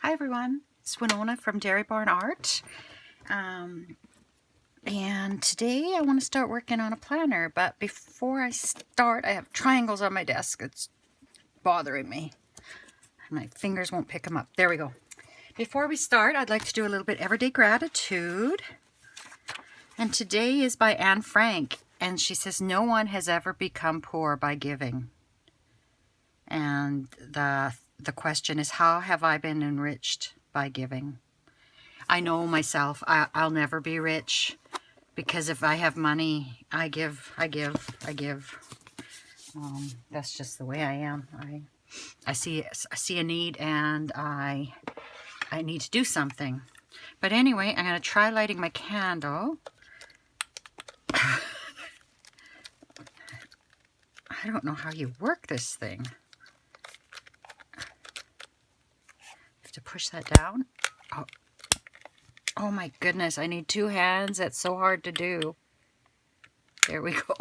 Hi everyone, it's Winona from Dairy Barn Art, and today I want to start working on a planner, but before I start I have triangles on my desk. It's bothering me. My fingers won't pick them up. There we go. Before we start, I'd like to do a little bit everyday gratitude, and today is by Anne Frank, and she says no one has ever become poor by giving. And the question is, how have I been enriched by giving? I know myself, I'll never be rich, because if I have money, I give. That's just the way I am. I see a need and I need to do something. But anyway, I'm going to try lighting my candle. I don't know how you work this thing. To push that down. Oh my goodness, I need two hands. That's so hard to do. There we go.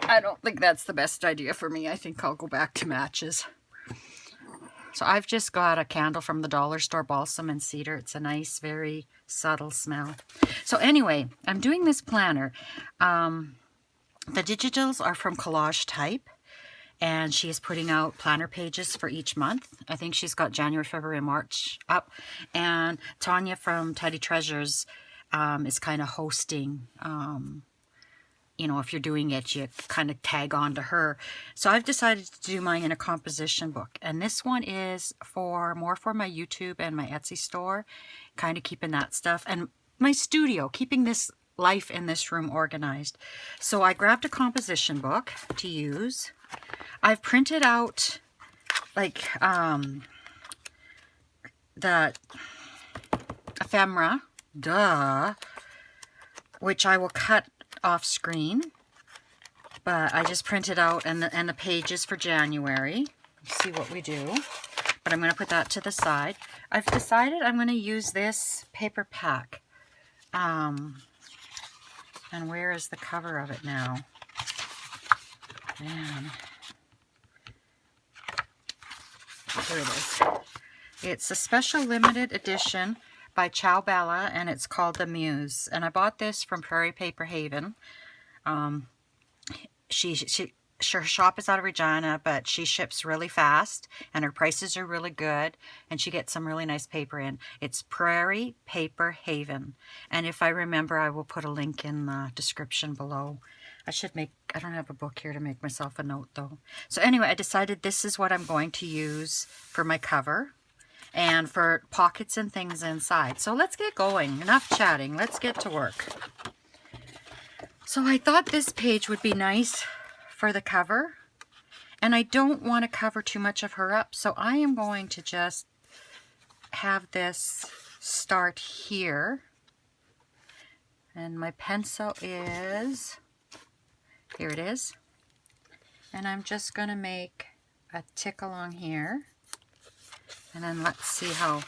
I don't think that's the best idea for me. I think I'll go back to matches. So I've just got a candle from the dollar store, balsam and cedar. It's a nice, very subtle smell. So anyway, I'm doing this planner. The digitals are from Collage Type. And she is putting out planner pages for each month. I think she's got January, February, March up. And Tania from Tatty Treasures is kind of hosting. You know, if you're doing it, you kind of tag on to her. So I've decided to do mine in a composition book. And this one is more for my YouTube and my Etsy store. Kind of keeping that stuff. And my studio, keeping this life in this room organized. So I grabbed a composition book to use. I've printed out like the ephemera, which I will cut off screen, but I just printed out and the pages for January. Let's see what we do, but I'm going to put that to the side. I've decided I'm going to use this paper pack, and where is the cover of it now? Man. Here it is. It's a special limited edition by Chow Bella, and it's called The Muse. And I bought this from Prairie Paper Haven. Her shop is out of Regina, but she ships really fast, and her prices are really good, and she gets some really nice paper in. It's Prairie Paper Haven. And if I remember, I will put a link in the description below. I don't have a book here to make myself a note though. So anyway, I decided this is what I'm going to use for my cover and for pockets and things inside. So let's get going. Enough chatting. Let's get to work. So I thought this page would be nice for the cover, and I don't want to cover too much of her up. So I am going to just have this start here. And my pencil is... here it is. And I'm just going to make a tick along here. And then let's see how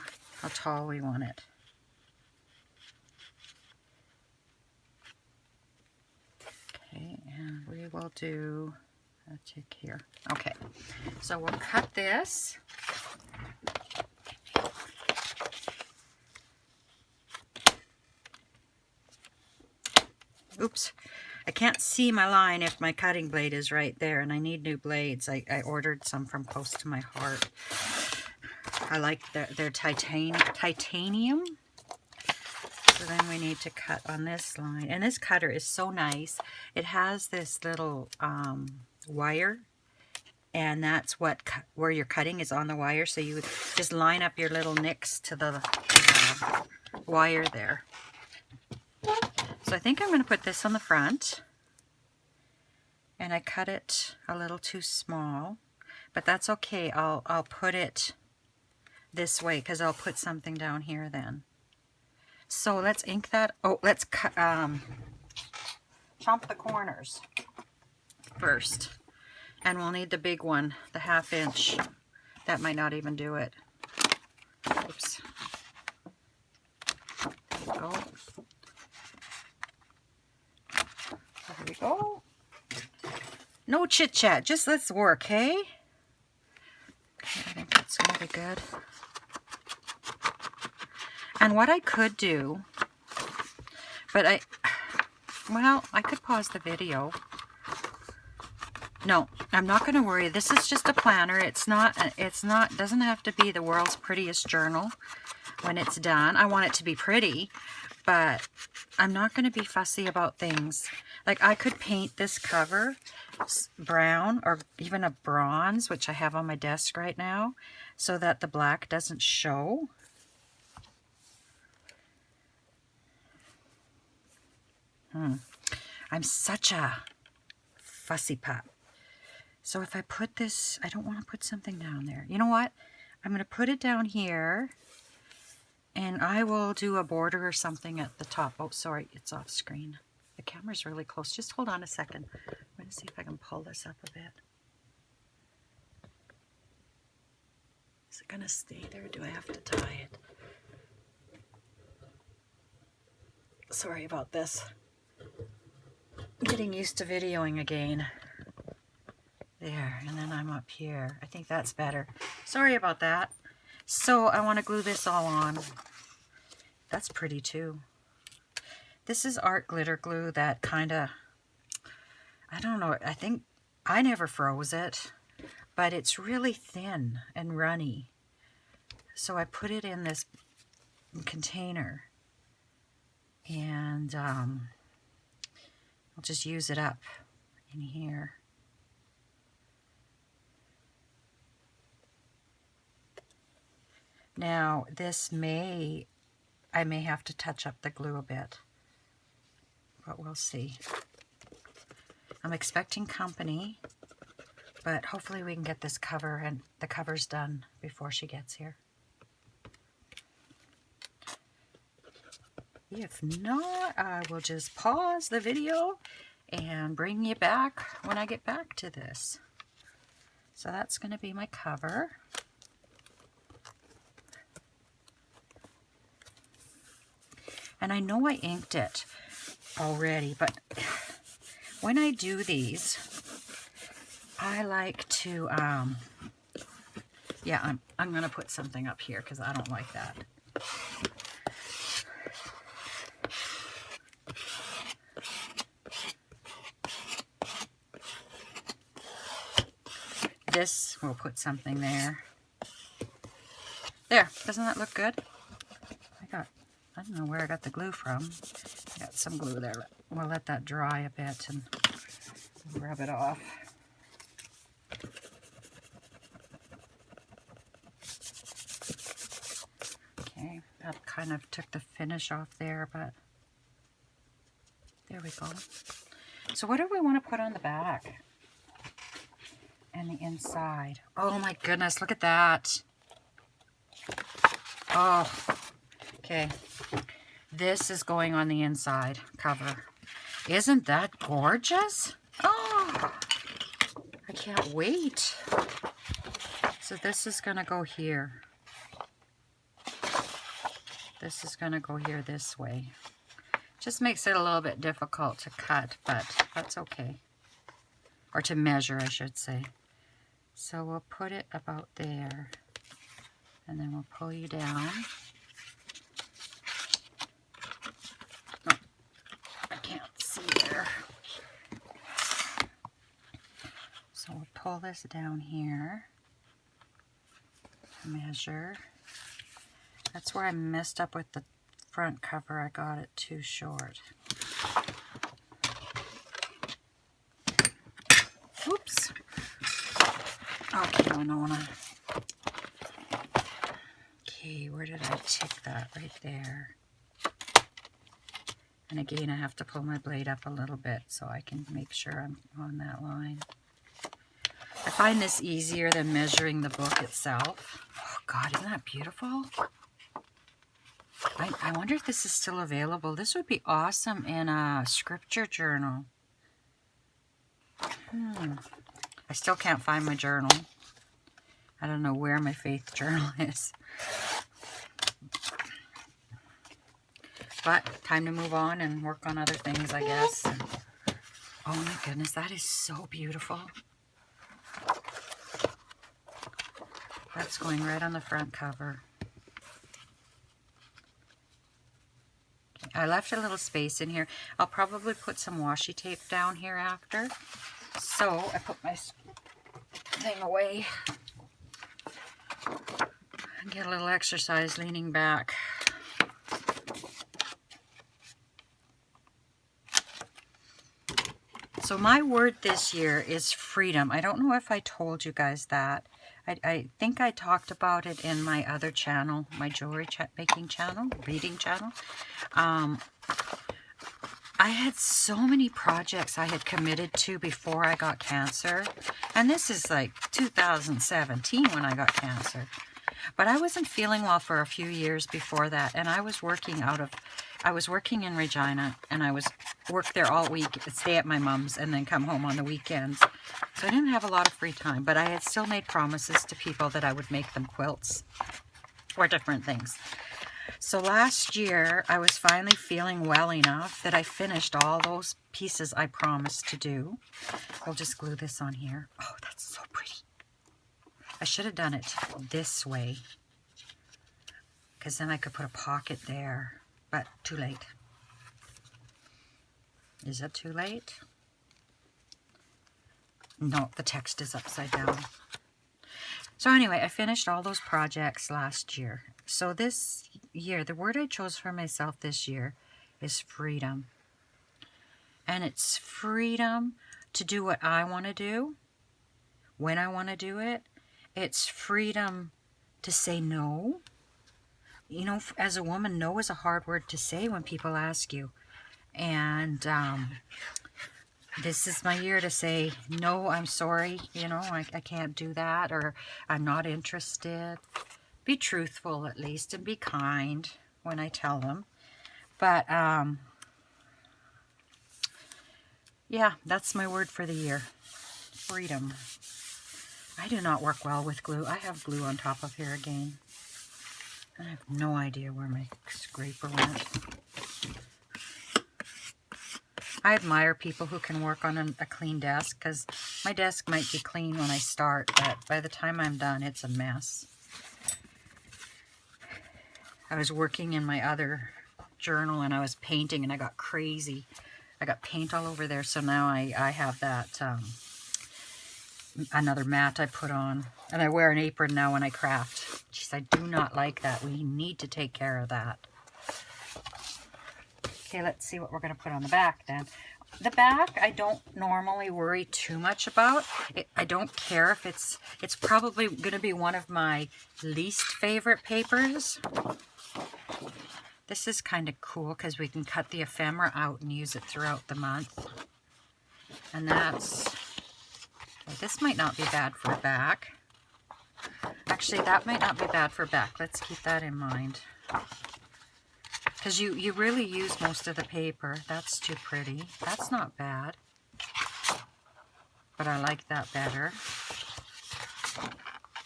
tall we want it. Okay, and we will do a tick here. Okay, so we'll cut this. Oops. I can't see my line if my cutting blade is right there, and I need new blades. I ordered some from Close to My Heart. I like their titanium. So then we need to cut on this line. And this cutter is so nice. It has this little wire, and that's where your cutting is on the wire. So you just line up your little nicks to the wire there. So I think I'm going to put this on the front, and I cut it a little too small, but that's okay. I'll put it this way because I'll put something down here then. So let's ink that. Oh, let's cut, chomp the corners first, and we'll need the big one, the 1/2 inch. That might not even do it. Oops. There we go. There we go. No chit chat, just let's work, hey? Okay, I think that's going to be good? And what I could do, but I could pause the video. No, I'm not going to worry. This is just a planner. Doesn't have to be the world's prettiest journal when it's done. I want it to be pretty, but I'm not going to be fussy about things. Like, I could paint this cover brown or even a bronze, which I have on my desk right now, so that the black doesn't show. I'm such a fussy pup. So if I put this, I don't want to put something down there. You know what? I'm going to put it down here, and I will do a border or something at the top. Oh, sorry, it's off screen. The camera's really close. Just hold on a second. I'm going to see if I can pull this up a bit. Is it going to stay there? Do I have to tie it? Sorry about this. I'm getting used to videoing again. There, and then I'm up here. I think that's better. Sorry about that. So I want to glue this all on. That's pretty too. This is art glitter glue that kind of, I don't know, I think I never froze it, but it's really thin and runny. So I put it in this container, and I'll just use it up in here. Now, I may have to touch up the glue a bit, but we'll see. I'm expecting company, but hopefully we can get this cover and the covers done before she gets here. If not, I will just pause the video and bring you back when I get back to this. So that's going to be my cover. And I know I inked it already, but when I do these, I like to, yeah, I'm going to put something up here because I don't like that. This, we'll put something there. There, doesn't that look good? I don't know where I got the glue from. I got some glue there. We'll let that dry a bit and rub it off. Okay, that kind of took the finish off there, but there we go. So what do we want to put on the back and the inside? Oh my goodness, look at that. Oh, okay. This is going on the inside cover. Isn't that gorgeous? Oh, I can't wait. So this is going to go here. This is going to go here this way. Just makes it a little bit difficult to cut, but that's okay. Or to measure, I should say. So we'll put it about there. And then we'll pull you down. So we'll pull this down here, measure. That's where I messed up with the front cover. I got it too short. Oops. Okay, Winona. Okay, where did I tick that? Right there. And again, I have to pull my blade up a little bit so I can make sure I'm on that line. I find this easier than measuring the book itself. Oh God, isn't that beautiful? I wonder if this is still available. This would be awesome in a scripture journal. I still can't find my journal. I don't know where my faith journal is. But time to move on and work on other things, I guess. Oh my goodness, that is so beautiful. That's going right on the front cover. I left a little space in here. I'll probably put some washi tape down here after. So I put my thing away. Get a little exercise leaning back. So my word this year is freedom. I don't know if I told you guys that. I think I talked about it in my other channel, my jewelry making channel, reading channel. I had so many projects I had committed to before I got cancer. And this is like 2017 when I got cancer. But I wasn't feeling well for a few years before that. And I was working in Regina, and I worked there all week, stay at my mom's, and then come home on the weekends. So I didn't have a lot of free time, but I had still made promises to people that I would make them quilts or different things. So last year, I was finally feeling well enough that I finished all those pieces I promised to do. I'll just glue this on here. Oh, that's so pretty. I should have done it this way, because then I could put a pocket there, but too late. Is it too late? No, the text is upside down. So anyway, I finished all those projects last year. So this year, the word I chose for myself this year is freedom. And it's freedom to do what I want to do, when I want to do it. It's freedom to say no. You know, as a woman, no is a hard word to say when people ask you. And this is my year to say, no, I'm sorry, you know, I can't do that, or I'm not interested. Be truthful at least, and be kind when I tell them. But, yeah, that's my word for the year. Freedom. I do not work well with glue. I have glue on top of here again. I have no idea where my scraper went. I admire people who can work on a clean desk, because my desk might be clean when I start, but by the time I'm done, it's a mess. I was working in my other journal, and I was painting, and I got crazy. I got paint all over there, so now I have that another mat I put on, and I wear an apron now when I craft. Jeez, I do not like that. We need to take care of that. Okay, let's see what we're going to put on the back then. The back, I don't normally worry too much about. I don't care if it's probably going to be one of my least favorite papers. This is kind of cool because we can cut the ephemera out and use it throughout the month. And that's, well, this might not be bad for back. Actually, that might not be bad for back. Let's keep that in mind. Because you really use most of the paper. That's too pretty. That's not bad. But I like that better.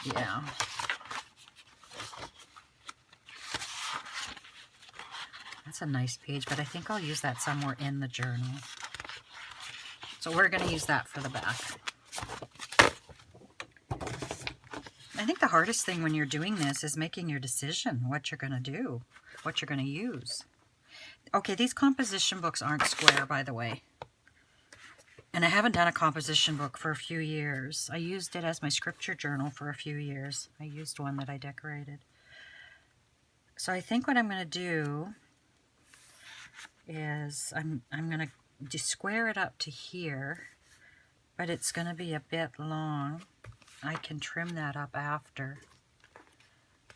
Yeah. That's a nice page, but I think I'll use that somewhere in the journal. So we're going to use that for the back. I think the hardest thing when you're doing this is making your decision, what you're going to do, what you're going to use. Okay, these composition books aren't square, by the way. And I haven't done a composition book for a few years. I used it as my scripture journal for a few years. I used one that I decorated. So I think what I'm going to do is I'm going to square it up to here, but it's going to be a bit long. I can trim that up after.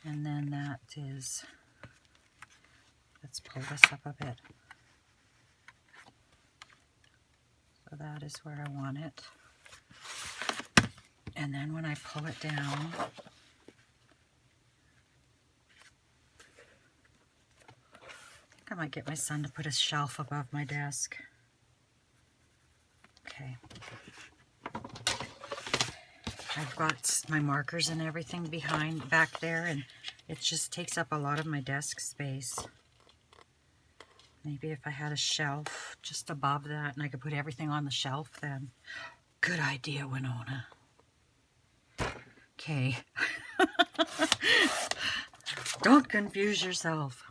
And then that is, let's pull this up a bit. So that is where I want it. And then when I pull it down, I think I might get my son to put a shelf above my desk. Okay. I've got my markers and everything back there, and it just takes up a lot of my desk space. Maybe if I had a shelf just above that, and I could put everything on the shelf then. Good idea, Winona. Okay. Don't confuse yourself.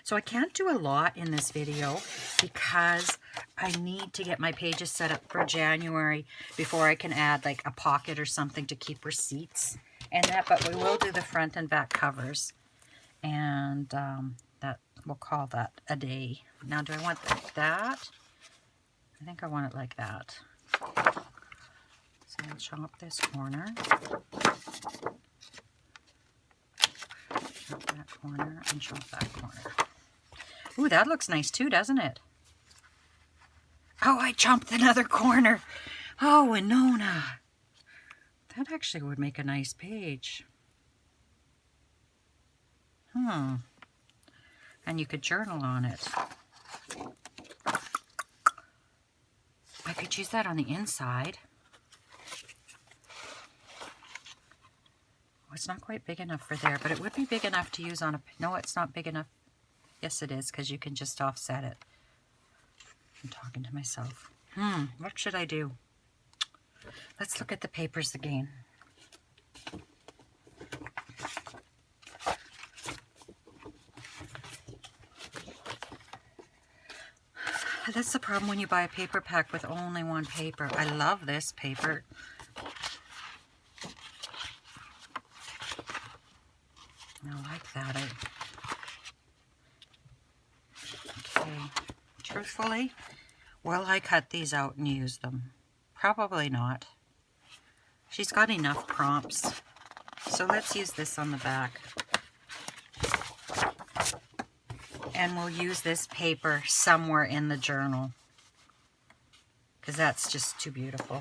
So I can't do a lot in this video because I need to get my pages set up for January before I can add like a pocket or something to keep receipts and that, but we will do the front and back covers, and that we'll call that a day. Now, do I want that? I think I want it like that. So I'll chop this corner. Chop that corner and chop that corner. Ooh, that looks nice too, doesn't it? Oh, I chopped another corner. Oh, Winona. That actually would make a nice page. And you could journal on it. I could use that on the inside. Oh, it's not quite big enough for there, but it would be big enough to use on a... No, it's not big enough. Yes, it is, because you can just offset it. I'm talking to myself. What should I do? Let's look at the papers again. That's the problem when you buy a paper pack with only one paper. I love this paper. I like that. Okay. Truthfully, will I cut these out and use them? Probably not. She's got enough prompts. So let's use this on the back. And we'll use this paper somewhere in the journal, because that's just too beautiful.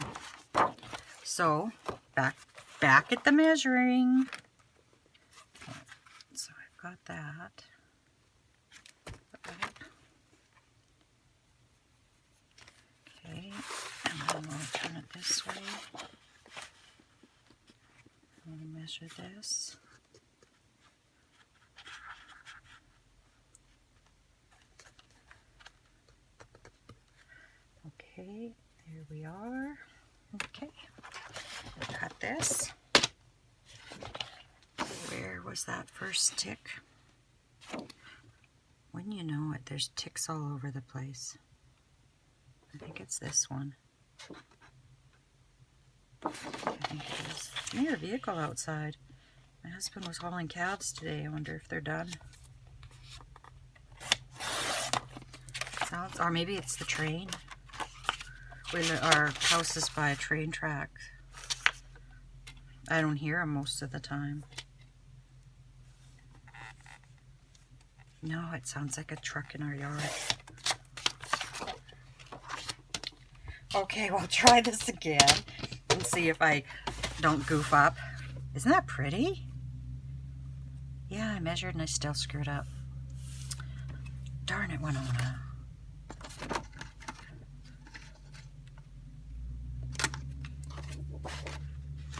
So back at the measuring. So I've got that. Okay, and then we'll turn it this way. I'm going to measure this. Okay, there we are. Okay, cut this. Where was that first tick? When you know it, there's ticks all over the place. I think it's this one. I think it is. Near a vehicle outside. My husband was hauling calves today. I wonder if they're done. Sounds, or maybe it's the train. Our house is by a train track. I don't hear them most of the time. No, it sounds like a truck in our yard. Okay, we'll try this again and see if I don't goof up. Isn't that pretty? Yeah, I measured and I still screwed up. Darn it, Winona.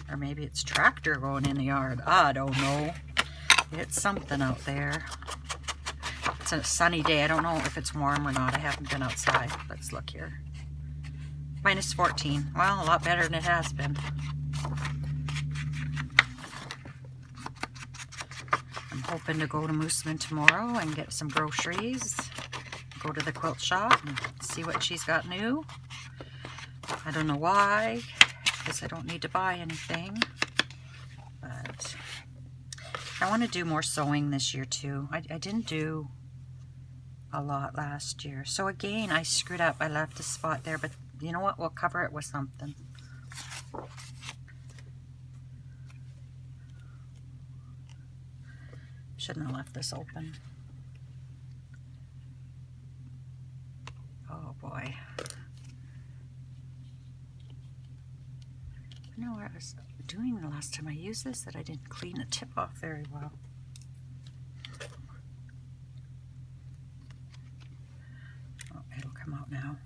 Or maybe it's tractor going in the yard. I don't know. It's something out there. It's a sunny day. I don't know if it's warm or not. I haven't been outside. Let's look here. Minus 14. Well, a lot better than it has been. I'm hoping to go to Mooseman tomorrow and get some groceries. Go to the quilt shop and see what she's got new. I don't know why. Because I don't need to buy anything, but I want to do more sewing this year too. I didn't do a lot last year, so again I screwed up. I left a spot there, but you know what, we'll cover it with something. Shouldn't have left this open. Oh boy. I know what I was doing the last time I used this, that I didn't clean the tip off very well. Oh, it'll come out now.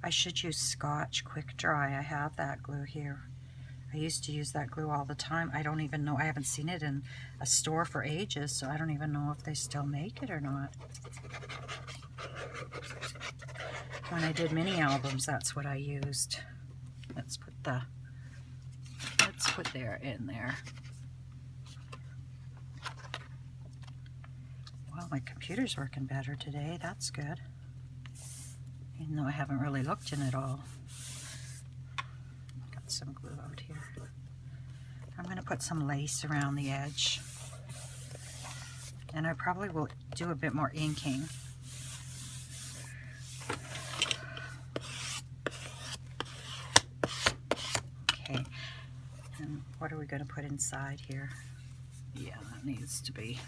I should use Scotch Quick Dry. I have that glue here. I used to use that glue all the time. I don't even know. I haven't seen it in a store for ages, so I don't even know if they still make it or not. When I did mini albums, that's what I used. Let's put there in there. Well, my computer's working better today. That's good. Even though I haven't really looked in it all. Got some glue out here. I'm going to put some lace around the edge. And I probably will do a bit more inking. Okay. And what are we going to put inside here? Yeah, that needs to be.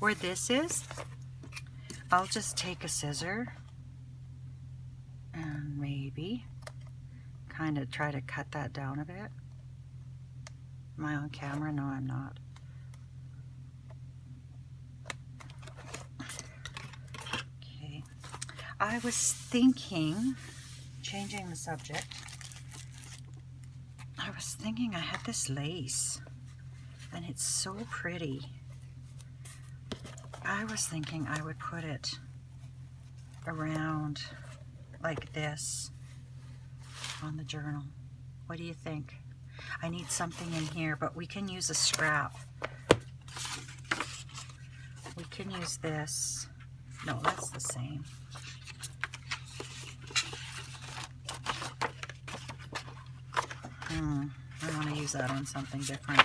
Where this is, I'll just take a scissor and maybe kind of try to cut that down a bit. Am I on camera? No, I'm not. Okay. I was thinking, changing the subject, I was thinking I had this lace and it's so pretty. I was thinking I would put it around like this on the journal. What do you think? I need something in here, but we can use a scrap. We can use this. No, that's the same. I want to use that on something different.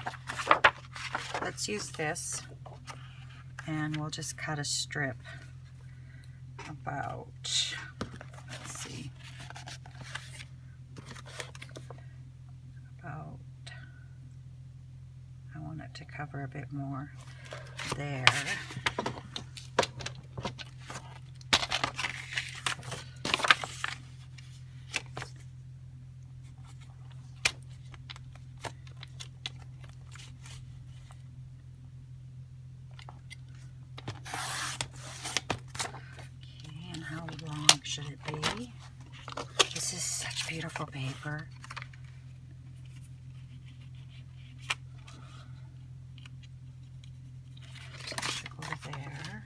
Let's use this. And we'll just cut a strip about, let's see, about, I want it to cover a bit more there. Should it be? This is such beautiful paper. So go there.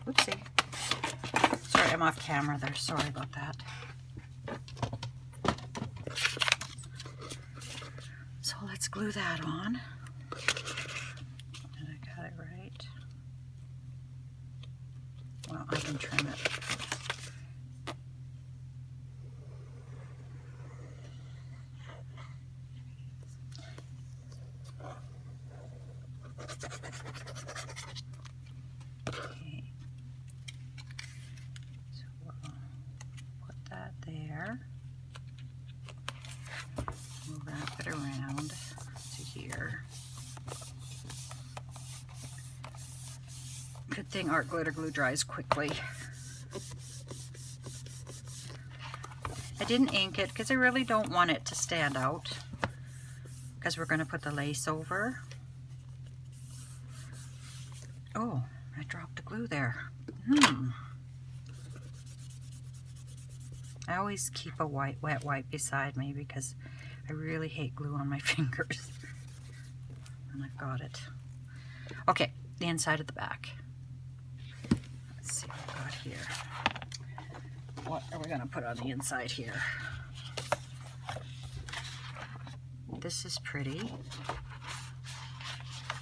Oopsie. Sorry, I'm off camera there. Sorry about that. So let's glue that on. Did I got it right? Well, I can trim it. Okay. So we'll put that there. We'll wrap it around to here. Good thing art glitter glue dries quickly. I didn't ink it because I really don't want it to stand out, because we're going to put the lace over. Oh, I dropped the glue there. I always keep a wet wipe beside me because I really hate glue on my fingers. And I've got it. Okay, the inside of the back. Let's see what I've got here. What are we going to put on the inside here? This is pretty.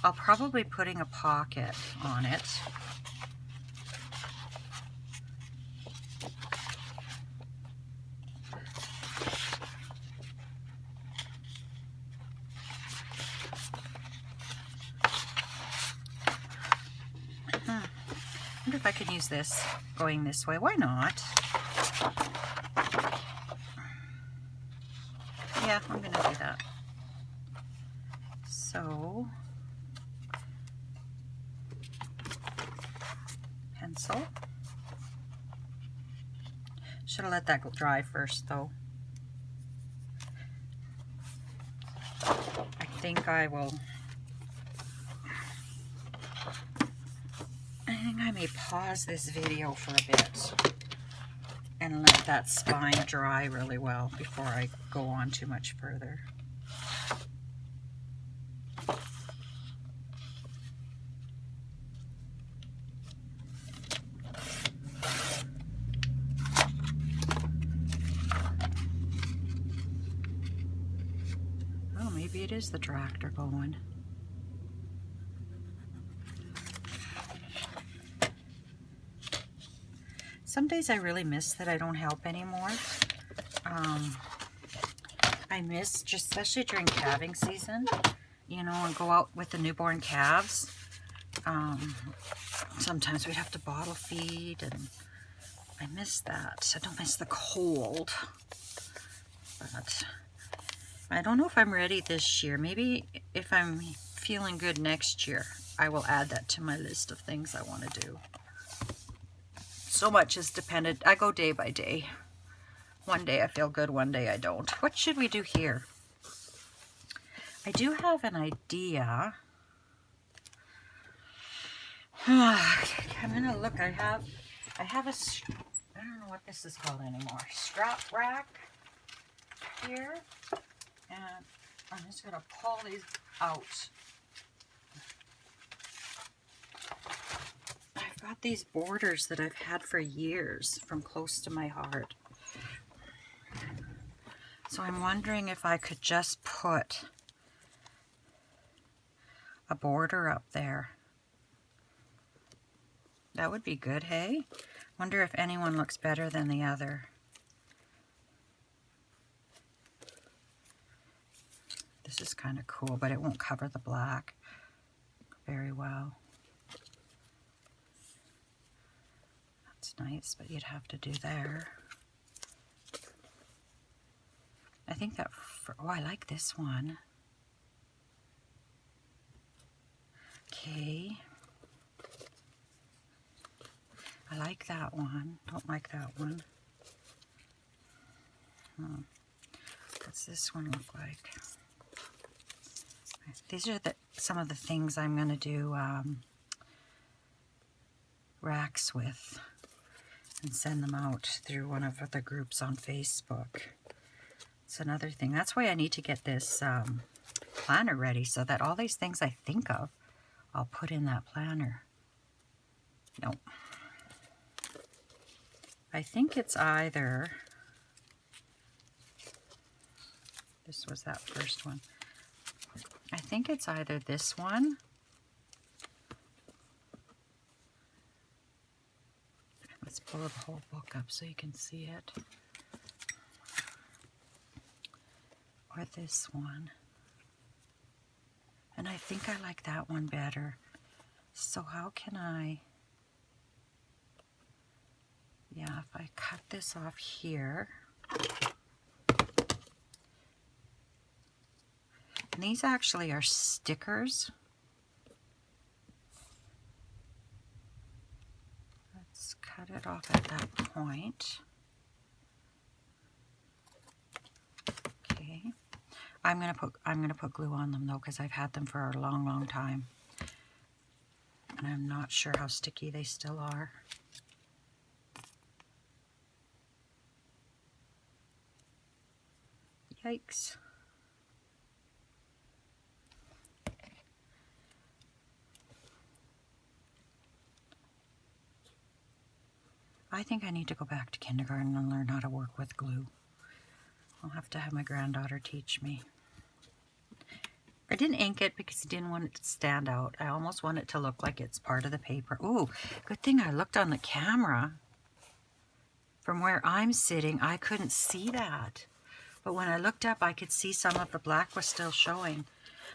I'll probably be putting a pocket on it. I wonder if I could use this going this way. Why not? Yeah, I'm going to do that. So, pencil. Should have let that dry first, though. I think I may pause this video for a bit and let that spine dry really well before I go on too much further. Oh, maybe it is the tractor going. Some days I really miss that I don't help anymore. I miss, just especially during calving season, you know, and go out with the newborn calves. Sometimes we'd have to bottle feed, and I miss that. I don't miss the cold. But I don't know if I'm ready this year. Maybe if I'm feeling good next year, I will add that to my list of things I want to do. So much is dependent. I go day by day. One day I feel good, one day I don't. What should we do here? I do have an idea. I'm gonna look. I have a, I don't know what this is called anymore. Strap rack here, and I'm just gonna pull these out. I've got these borders that I've had for years from close to my heart. So I'm wondering if I could just put a border up there. That would be good, hey? Wonder if anyone looks better than the other. This is kind of cool, but it won't cover the black very well. That's nice, but you'd have to do there. I think that, oh, I like this one. Okay. I like that one. Don't like that one. What's this one look like? These are some of the things I'm going to do racks with and send them out through one of the groups on Facebook. It's another thing. That's why I need to get this planner ready, so that all these things I think of, I'll put in that planner. No. I think it's either, this was that first one. I think it's either this one. Let's pull the whole book up so you can see it. Or this one. And I think I like that one better. So how can I, yeah, if I cut this off here. And these actually are stickers. Let's cut it off at that point. Okay. I'm gonna put glue on them though, because I've had them for a long, long time. And I'm not sure how sticky they still are. Yikes. I think I need to go back to kindergarten and learn how to work with glue. I'll have to have my granddaughter teach me. I didn't ink it because I didn't want it to stand out. I almost want it to look like it's part of the paper. Ooh, good thing I looked on the camera. From where I'm sitting, I couldn't see that. But when I looked up, I could see some of the black was still showing.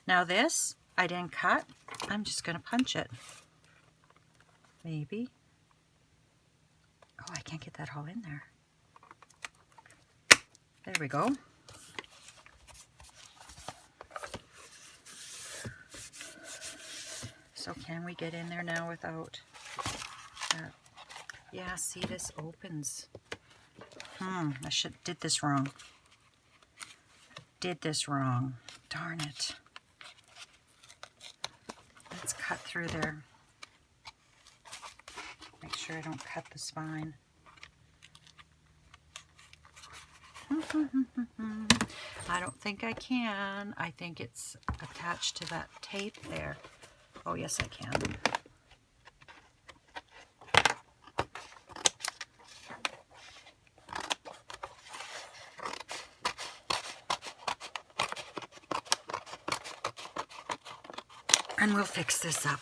Now this, I didn't cut. I'm just going to punch it. Maybe. Oh, I can't get that all in there. There we go. So can we get in there now without that? Yeah, see, this opens. I did this wrong. Did this wrong. Darn it. Let's cut through there. Make sure I don't cut the spine. I don't think I can. I think it's attached to that tape there. Oh, yes, I can. And we'll fix this up.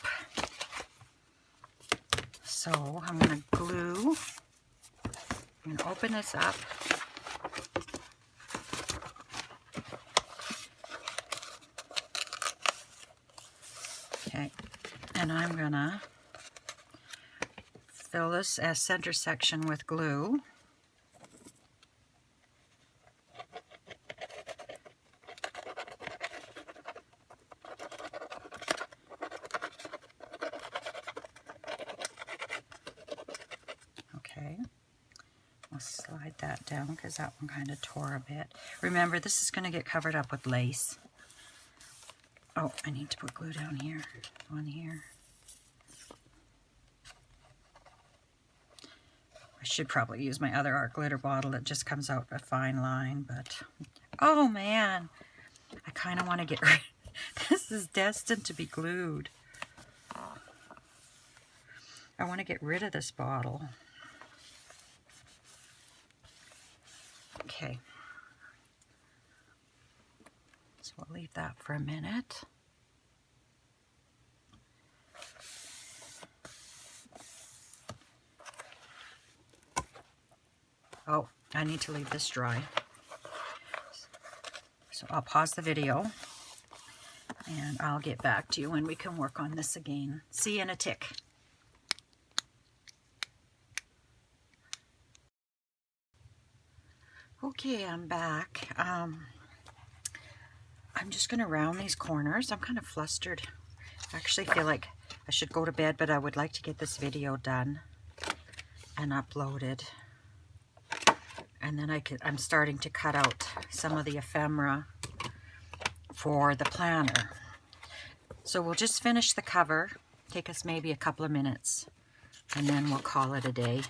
So I'm going to glue. I'm going to open this up. Okay, and I'm going to fill this center section with glue. Okay, I'll slide that down because that one kind of tore a bit. Remember, this is going to get covered up with lace. Oh, I need to put glue down here, on here. I should probably use my other art glitter bottle. It just comes out a fine line, but oh man, I kind of want to get rid. This is destined to be glued. I want to get rid of this bottle. Okay. So we'll leave that for a minute. Oh, I need to leave this dry. So I'll pause the video and I'll get back to you when we can work on this again. See you in a tick. Okay, I'm back. I'm just going to round these corners. I'm kind of flustered. I actually feel like I should go to bed, but I would like to get this video done and uploaded. And then I'm starting to cut out some of the ephemera for the planner. So we'll just finish the cover. Take us maybe a couple of minutes, and then we'll call it a day.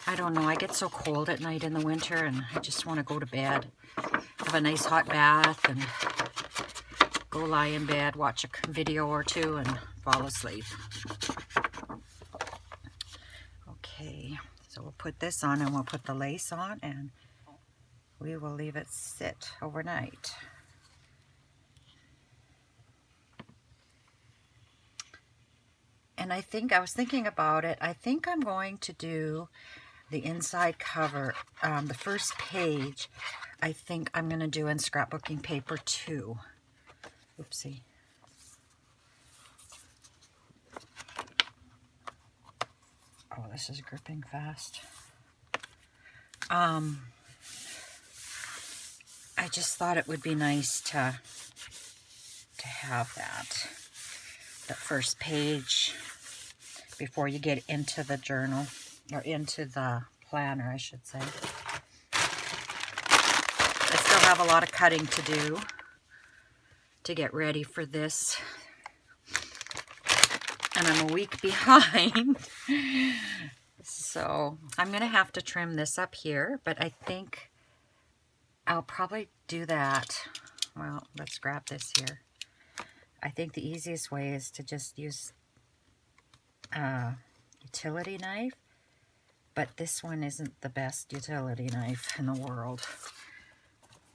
I don't know, I get so cold at night in the winter and I just want to go to bed. Have a nice hot bath and go lie in bed, watch a video or two and fall asleep. Okay, so we'll put this on and we'll put the lace on and we will leave it sit overnight. And I was thinking about it, I think I'm going to do the inside cover, the first page, I think I'm going to do in scrapbooking paper too. Oopsie. Oh, this is gripping fast. I just thought it would be nice to have that. The first page before you get into the journal. Or into the planner, I should say. I still have a lot of cutting to do to get ready for this. And I'm a week behind. So I'm going to have to trim this up here, but I think I'll probably do that. Well, let's grab this here. I think the easiest way is to just use a utility knife. But this one isn't the best utility knife in the world.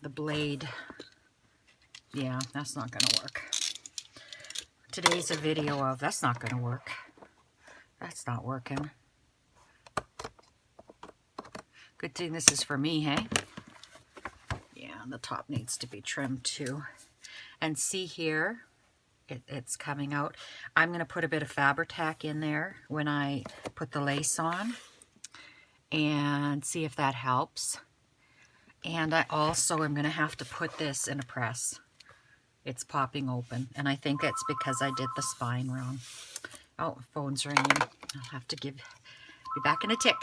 The blade, yeah, that's not going to work. Today's a video of, that's not going to work. That's not working. Good thing this is for me, hey? Yeah, the top needs to be trimmed too. And see here, it's coming out. I'm going to put a bit of Fabri-Tac in there when I put the lace on. And see if that helps. And I also am going to have to put this in a press. It's popping open. And I think it's because I did the spine wrong. Oh, phone's ringing. I'll have to be back in a tick.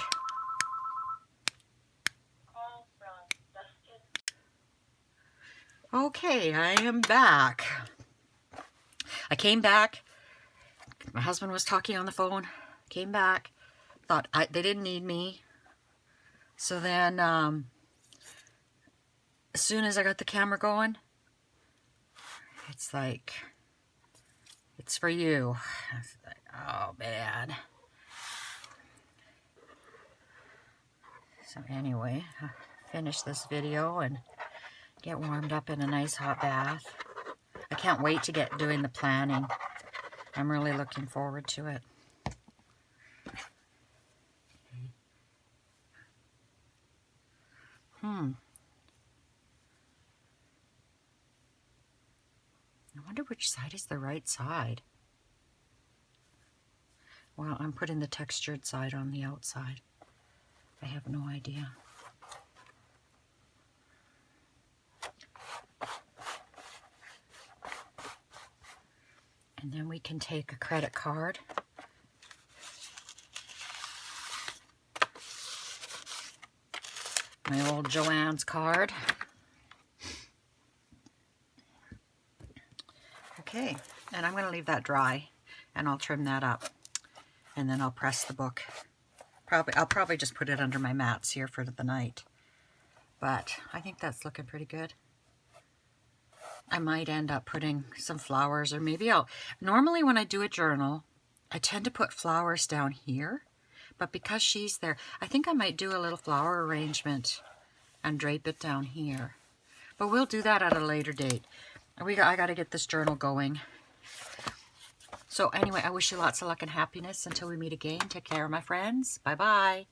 Okay, I am back. I came back. My husband was talking on the phone. Came back. Thought they didn't need me. So then, as soon as I got the camera going, it's like, it's for you. I was like, oh, man. So anyway, I'll finish this video and get warmed up in a nice hot bath. I can't wait to get doing the planning. I'm really looking forward to it. I wonder which side is the right side. Well, I'm putting the textured side on the outside. I have no idea. And then we can take a credit card. My old Joanne's card. Okay, and I'm going to leave that dry, and I'll trim that up, and then I'll press the book. I'll probably just put it under my mats here for the night, but I think that's looking pretty good. I might end up putting some flowers, or maybe normally when I do a journal, I tend to put flowers down here, but because she's there, I think I might do a little flower arrangement and drape it down here. But we'll do that at a later date. I got to get this journal going. So anyway, I wish you lots of luck and happiness until we meet again. Take care, my friends. Bye-bye.